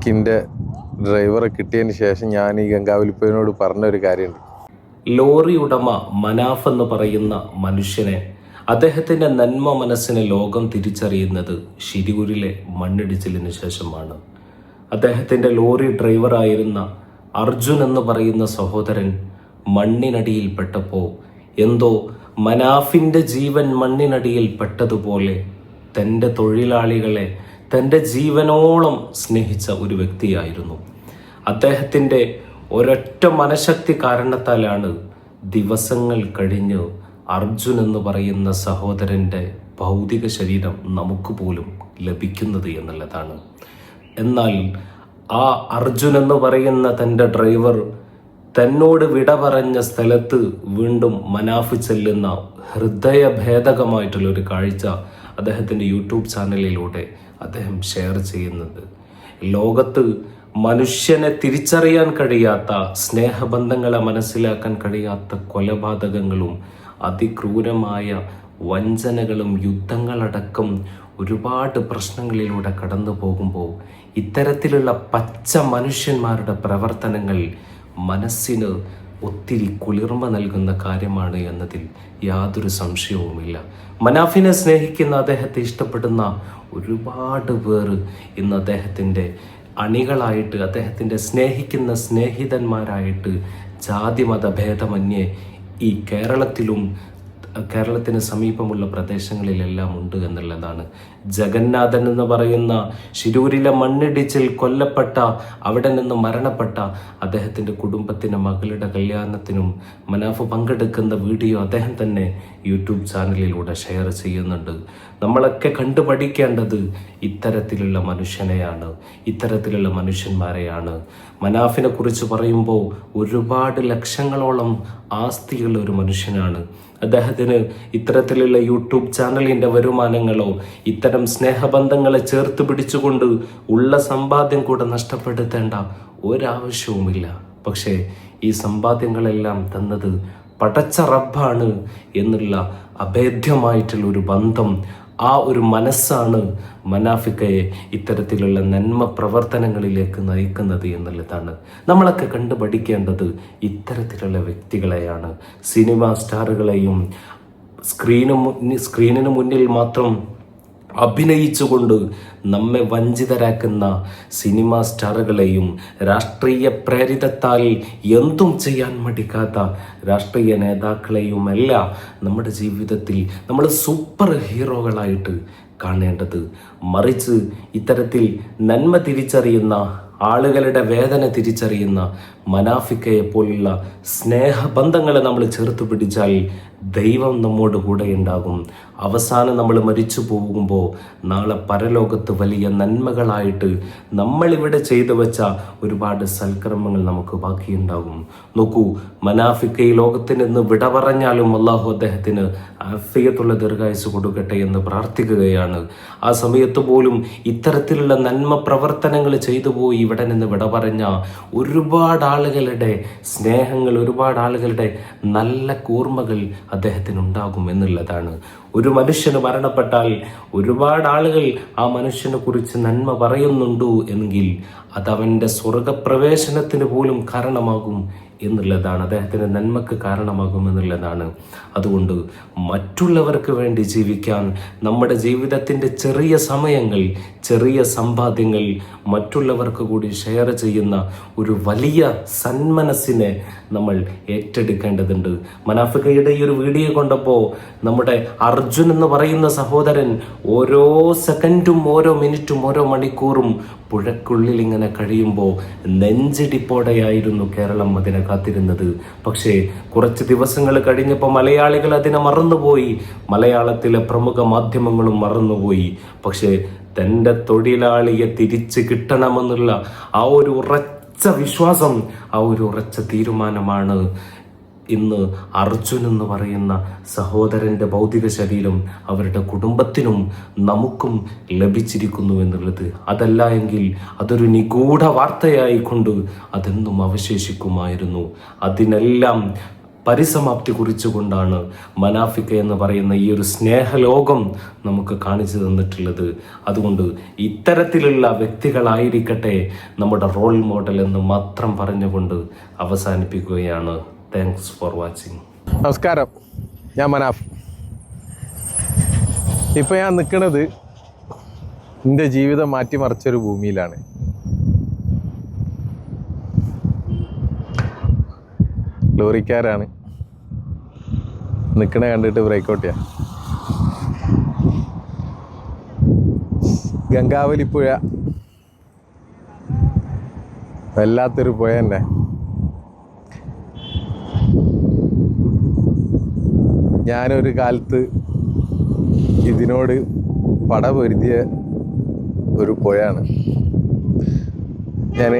എനിക്കെൻ്റെ ഡ്രൈവറെ കിട്ടിയതിന് ശേഷം ഞാൻ ഈ ഗംഗാവലിപ്പനോട് പറഞ്ഞ ഒരു കാര്യമുണ്ട്. ലോറി ഉടമ മനാഫ് എന്ന് പറയുന്ന മനുഷ്യനെ, അദ്ദേഹത്തിൻ്റെ നന്മ മനസ്സിനെ ലോകം തിരിച്ചറിയുന്നത് ശിരിയൂരിലെ മണ്ണിടിച്ചിലിന് ശേഷമാണ്. അദ്ദേഹത്തിൻ്റെ ലോറി ഡ്രൈവറായിരുന്ന അർജുൻ എന്ന് പറയുന്ന സഹോദരൻ മണ്ണിനടിയിൽപ്പെട്ടപ്പോൾ എന്തോ മനാഫിൻ്റെ ജീവൻ മണ്ണിനടിയിൽ പെട്ടതുപോലെ തൻ്റെ തൊഴിലാളികളെ തൻ്റെ ജീവനോളം സ്നേഹിച്ച ഒരു വ്യക്തിയായിരുന്നു. അദ്ദേഹത്തിൻ്റെ ഒരൊറ്റ മനഃശക്തി കാരണത്താലാണ് ദിവസങ്ങൾ കഴിഞ്ഞ് അർജുൻ എന്ന് പറയുന്ന സഹോദരൻ്റെ ഭൗതിക ശരീരം നമുക്ക് പോലും ലഭിക്കുന്നത് എന്നുള്ളതാണ്. എന്നാൽ ആ അർജുൻ എന്ന് പറയുന്ന തൻ്റെ ഡ്രൈവർ തന്നോട് വിട പറഞ്ഞ സ്ഥലത്ത് വീണ്ടും മനാഫ് ചെല്ലുന്ന ഹൃദയഭേദകമായിട്ടുള്ളൊരു കാഴ്ച അദ്ദേഹത്തിൻ്റെ യൂട്യൂബ് ചാനലിലൂടെ അദ്ദേഹം ഷെയർ ചെയ്യുന്നത്. ലോകത്ത് മനുഷ്യനെ തിരിച്ചറിയാൻ കഴിയാത്ത, സ്നേഹബന്ധങ്ങളെ മനസ്സിലാക്കാൻ കഴിയാത്ത കൊലപാതകങ്ങളും അതിക്രൂരമായ വഞ്ചനകളും യുദ്ധങ്ങളടക്കം ഒരുപാട് പ്രശ്നങ്ങളിലൂടെ കടന്നു പോകുമ്പോൾ ഇത്തരത്തിലുള്ള പച്ച മനുഷ്യന്മാരുടെ പ്രവർത്തനങ്ങൾ മനസ്സിന് ഒത്തിരി കുളിർമ നൽകുന്ന കാര്യമാണ് എന്നതിൽ യാതൊരു സംശയവുമില്ല. മനാഫിനെ സ്നേഹിക്കുന്ന, അദ്ദേഹത്തെ ഇഷ്ടപ്പെടുന്ന ഒരുപാട് പേർ ഇന്ന് അദ്ദേഹത്തിൻ്റെ അണികളായിട്ട്, അദ്ദേഹത്തിൻ്റെ സ്നേഹിക്കുന്ന സ്നേഹിതന്മാരായിട്ട് ജാതിമത ഭേദമന്യേ ഈ കേരളത്തിന് സമീപമുള്ള പ്രദേശങ്ങളിലെല്ലാം ഉണ്ട് എന്നുള്ളതാണ്. ജഗന്നാഥൻ എന്ന് പറയുന്ന ശിരൂരിലെ മണ്ണിടിച്ചിൽ കൊല്ലപ്പെട്ട, അവിടെ നിന്ന് മരണപ്പെട്ട അദ്ദേഹത്തിൻ്റെ കുടുംബത്തിൻ്റെ മകളുടെ കല്യാണത്തിനും മനാഫ് പങ്കെടുക്കുന്ന വീഡിയോ അദ്ദേഹം തന്നെ യൂട്യൂബ് ചാനലിലൂടെ ഷെയർ ചെയ്യുന്നുണ്ട്. നമ്മളൊക്കെ കണ്ടുപഠിക്കേണ്ടത് ഇത്തരത്തിലുള്ള മനുഷ്യനെയാണ്, ഇത്തരത്തിലുള്ള മനുഷ്യന്മാരെയാണ്. മനാഫിനെ കുറിച്ച് പറയുമ്പോൾ ഒരുപാട് ലക്ഷങ്ങളോളം ആസ്തിയുള്ള ഒരു മനുഷ്യനാണ്. അദ്ദേഹത്തിന് ഇത്തരത്തിലുള്ള യൂട്യൂബ് ചാനലിൻ്റെ വരുമാനങ്ങളോ ഇത്തരം സ്നേഹബന്ധങ്ങളെ ചേർത്ത് പിടിച്ചുകൊണ്ട് ഉള്ള സമ്പാദ്യം കൂടെ നഷ്ടപ്പെടുത്തേണ്ട ഒരാവശ്യവുമില്ല. പക്ഷേ ഈ സമ്പാദ്യങ്ങളെല്ലാം തന്നത് പടച്ച റബ്ബാണ് എന്നുള്ള അഭേദ്യമായിട്ടുള്ള ഒരു ബന്ധം, ആ ഒരു മനസ്സാണ് മനാഫിക്കയെ ഇത്തരത്തിലുള്ള നന്മ പ്രവർത്തനങ്ങളിലേക്ക് നയിക്കുന്നത് എന്നുള്ളതാണ്. നമ്മളൊക്കെ കണ്ടു പഠിക്കേണ്ടത് ഇത്തരത്തിലുള്ള വ്യക്തികളെയാണ്. സിനിമാ സ്റ്റാറുകളെയും സ്ക്രീനിന് മുന്നിൽ മാത്രം അഭിനയിച്ചുകൊണ്ട് നമ്മെ വഞ്ചിതരാക്കുന്ന സിനിമാ സ്റ്റാറുകളെയും രാഷ്ട്രീയ പ്രേരിതത്താൽ എന്തും ചെയ്യാൻ മടിക്കാത്ത രാഷ്ട്രീയ നേതാക്കളെയും എല്ലാം നമ്മുടെ ജീവിതത്തിൽ നമ്മൾ സൂപ്പർ ഹീറോകളായിട്ട് കാണേണ്ടത്. മറിച്ച് ഇത്തരത്തിൽ നന്മ തിരിച്ചറിയുന്ന, ആളുകളുടെ വേദന തിരിച്ചറിയുന്ന മനാഫിക്കയെ പോലുള്ള സ്നേഹബന്ധങ്ങളെ നമ്മൾ ചേർത്ത് പിടിച്ചാൽ ദൈവം നമ്മോട് കൂടെ ഉണ്ടാകും. അവസാനം നമ്മൾ മരിച്ചു പോകുമ്പോൾ നാളെ പരലോകത്ത് വലിയ നന്മകളായിട്ട് നമ്മളിവിടെ ചെയ്തു വെച്ച ഒരുപാട് സൽക്കർമ്മങ്ങൾ നമുക്ക് ബാക്കിയുണ്ടാകും. നോക്കൂ, മനാഫിക്ക ഈ ലോകത്തിൽ നിന്ന് വിട പറഞ്ഞാലും അള്ളാഹു അദ്ദേഹത്തിന് ആഫിയത്തുള്ള ദീർഘായുസ്സ് കൊടുക്കട്ടെ എന്ന് പ്രാർത്ഥിക്കുകയാണ്. ആ സമയത്ത് പോലും ഇത്തരത്തിലുള്ള നന്മ പ്രവർത്തനങ്ങൾ ചെയ്തു പോയി ഇവിടെ നിന്ന് വിട പറഞ്ഞ ഒരുപാട് ആളുകളുടെ സ്നേഹങ്ങൾ, ഒരുപാട് ആളുകളുടെ നല്ല കൂർമ്മകൾ അദ്ദേഹത്തിനുണ്ടാകും എന്നുള്ളതാണ്. ഒരു മനുഷ്യന് മരണപ്പെട്ടാൽ ഒരുപാട് ആളുകൾ ആ മനുഷ്യനെ കുറിച്ച് നന്മ പറയുന്നുണ്ടോ എങ്കിൽ അതവൻ്റെ സ്വർഗപ്രവേശനത്തിന് പോലും കാരണമാകും എന്നുള്ളതാണ്, അദ്ദേഹത്തിൻ്റെ നന്മക്ക് കാരണമാകും എന്നുള്ളതാണ്. അതുകൊണ്ട് മറ്റുള്ളവർക്ക് വേണ്ടി ജീവിക്കാൻ, നമ്മുടെ ജീവിതത്തിൻ്റെ ചെറിയ സമയങ്ങൾ, ചെറിയ സമ്പാദ്യങ്ങൾ മറ്റുള്ളവർക്ക് കൂടി ഷെയർ ചെയ്യുന്ന ഒരു വലിയ സന്മനസ്സിനെ നമ്മൾ ഏറ്റെടുക്കേണ്ടതുണ്ട്. മനാഫിക്കയുടെ ഈ ഒരു വീഡിയോ കണ്ടപ്പോൾ നമ്മുടെ അർജുൻ എന്ന് പറയുന്ന സഹോദരൻ ഓരോ സെക്കൻഡും, ഓരോ മിനിറ്റും, ഓരോ മണിക്കൂറും പുഴക്കുള്ളിൽ ഇങ്ങനെ കഴിയുമ്പോൾ നെഞ്ചിടിപ്പോടെയായിരുന്നു കേരളം അതിനെ കാത്തിരുന്നത്. പക്ഷേ കുറച്ച് ദിവസങ്ങൾ കഴിഞ്ഞപ്പോൾ മലയാളികൾ അതിനെ മറന്നുപോയി, മലയാളത്തിലെ പ്രമുഖ മാധ്യമങ്ങളും മറന്നുപോയി. പക്ഷേ തൻ്റെ തൊഴിലാളിയെ തിരിച്ച് കിട്ടണമെന്നുള്ള ആ ഒരു ഉറച്ച വിശ്വാസം, ആ ഒരു ഉറച്ച തീരുമാനമാണ് ഇന്ന് അർജുൻ എന്ന് പറയുന്ന സഹോദരൻ്റെ ഭൗതിക ശരീരം അവരുടെ കുടുംബത്തിനും നമുക്കും ലഭിച്ചിരിക്കുന്നു എന്നുള്ളത്. അതല്ല എങ്കിൽ അതൊരു നിഗൂഢ വാർത്തയായിക്കൊണ്ട് അതെന്നും അവശേഷിക്കുമായിരുന്നു. അതിനെല്ലാം പരിസമാപ്തി കുറിച്ചുകൊണ്ടാണ് മനാഫിക്ക എന്ന് പറയുന്ന ഈ ഒരു സ്നേഹലോകം നമുക്ക് കാണിച്ചു തന്നിട്ടുള്ളത്. അതുകൊണ്ട് ഇത്തരത്തിലുള്ള വ്യക്തികളായിരിക്കട്ടെ നമ്മുടെ റോൾ മോഡൽ എന്ന് മാത്രം പറഞ്ഞുകൊണ്ട് അവസാനിപ്പിക്കുകയാണ്. Thanks for watching. നമസ്കാരം, ഞാൻ മനാഫ്. ഇപ്പം ഞാൻ നിൽക്കുന്നത് എൻ്റെ ജീവിതം മാറ്റിമറിച്ചൊരു ഭൂമിയിലാണ്. ലോറിക്കാരാണ് നിൽക്കണ കണ്ടിട്ട് ബ്രേക്കൗട്ട് ചെയ്യാം. ഗംഗാവലിപ്പുഴ വല്ലാത്തൊരു പുഴ തന്നെ. ഞാനൊരു കാലത്ത് ഇതിനോട് പട പൊരുതിയ ഒരു പുഴയാണ്. ഞാൻ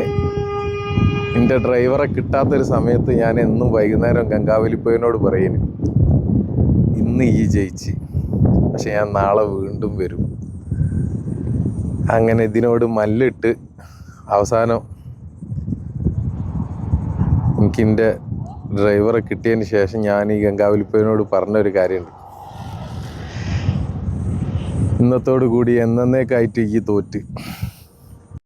എൻ്റെ ഡ്രൈവറെ കിട്ടാത്തൊരു സമയത്ത് ഞാൻ എന്നും വൈകുന്നേരം ഗംഗാവലിപ്പുഴയോട് പറയുന്നു, ഇന്ന് ഈ ജയിച്ച്, പക്ഷെ ഞാൻ നാളെ വീണ്ടും വരും. അങ്ങനെ ഇതിനോട് മല്ലിട്ട് അവസാനം എനിക്കെൻ്റെ ഡ്രൈവറെ കിട്ടിയതിന് ശേഷം ഞാൻ ഈ ഗംഗാവലിപ്പുഴയോട് പറഞ്ഞൊരു കാര്യമുണ്ട്. ഇന്നത്തോടു കൂടി എന്നേക്കായിട്ട് ഈ തോറ്റ്.